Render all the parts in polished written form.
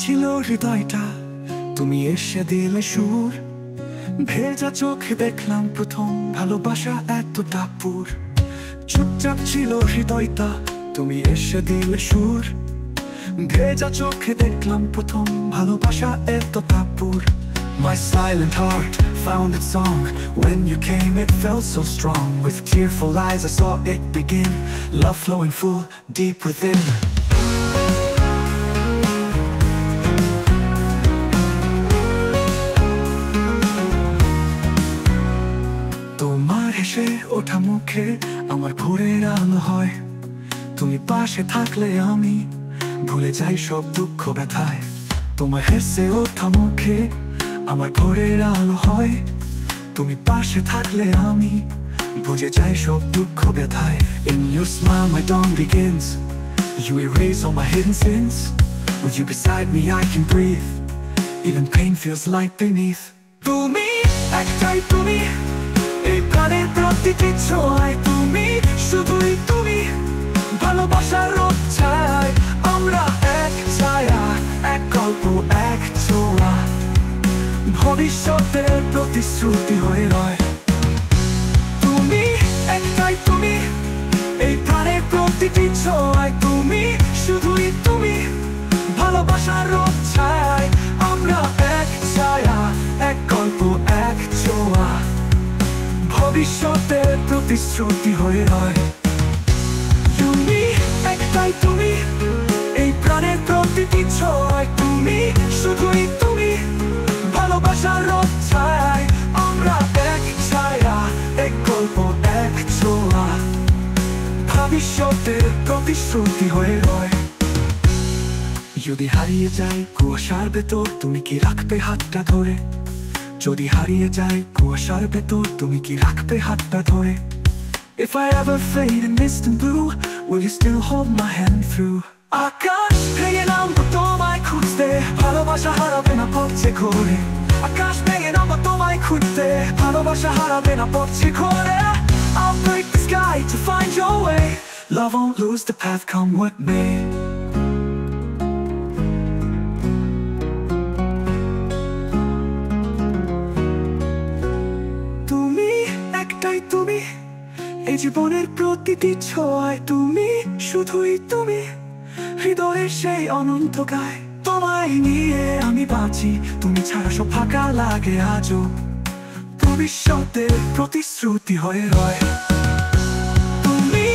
ছিল হৃদয়টা, তুমি এসে দিলে সুর। ভেজা চোখে দেখলাম প্রথম ভালোবাসা এতটা পুর। চুপচাপ ছিল হৃদয়টা, তুমি এসে দিলে সুর। ভেজা চোখে দেখলাম প্রথম ভালোবাসা এতটা পুর। My silent heart found its song. When you came it felt so strong. With tearful eyes I saw it begin. Love flowing full, deep within. তোমার হেসে ওঠা মুখে আমার ভোরের আলো হয়। তুমি পাশে থাকলে আমি ভুলে যাই সব দুঃখ ব্যথায়। তোমার হেসে ওঠা মুখে আমার ভোরের আলো হয়। তুমি পাশে থাকলে আমি বুঝে যাই সব দুঃখ ব্যথায়। In your smile my dawn begins. You erase all my hidden sins. With you beside me I can breathe. Even pain feels light beneath. তুমি একটাই তুমি, এই প্রাণের প্রতিটি ছোঁয়ায় তুমি, শুধুই তুমি। ভালোবাসার রোদ ছায় আমরা এক ছায়া, এক গল্প এক ছোঁয়া। ভবিষ্যতের প্রতিশ্রুতি হয়ে রয়। তুমি একটাই তুমি, এই প্রাণের প্রতিটি ছোঁয়ায় তুমি, শুধুই তুমি। ভালোবাসার রোদ ছায় আমরা এক ছায়া, এক গল্প এক ছোঁয়া। ভবিষ্যতের প্রতিশ্রুতি হয়ে রয়। তুমি একটাই তুমি, এই প্রাণের প্রতিটি ছোঁয়ায় তুমি, শুধুই তুমি। ভালোবাসার রোদ ছায় আমরা এক ছায়া, এক গল্প এক ছোঁয়া। ভবিষ্যতের প্রতিশ্রুতি হয়ে রয়। যদি হারিয়ে যায় কুয়াশার ভেতর তুমি কি রাখবে হাতটা ধরে? যদি হারিয়ে যায় কুয়াশার ভেতর তুমি কি রাখবে হাতটা ধরে? If I ever fade in distant blue, will you still hold my hand through? আকাশ ভেঙে নামবো তোমায় খুঁজতে, ভালোবাসা হারাবে না পথে ঘোরে। আকাশ ভেঙে নামবো তোমায় খুঁজতে, ভালোবাসা হারাবে না পথে ঘোরে। I'll break the sky to find your way. Love won't lose the path, come what may. তুমি একটাই তুমি, এই জীবনের প্রতিটি ছোঁয়ায় তুমি, শুধুই তুমি। হৃদয়ের সেই অনন্ত গায় তোমায় নিয়ে আমি বাঁচি। তুমি ছাড়া সব ফাঁকা লাগে আজও। ভবিষ্যতের প্রতিশ্রুতি হয়ে রয়। তুমি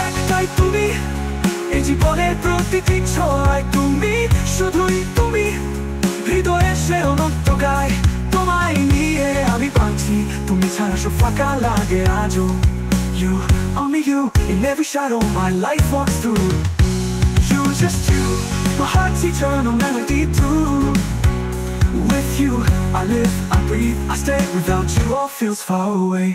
একটাই তুমি, এই জীবনের প্রতিটি ছোঁয়ায় তুমি, শুধুই তুমি। হৃদয়ের সেই অনন্ত গায় তোমায় নিয়ে আমি বাঁচি। তুমি ছাড়া সব ফাঁকা লাগে আজও। You, only you, in every shadow my life walks through. You, just you, my heart's eternal melody too. With you, I live, I breathe, I stay. Without you, all feels far away.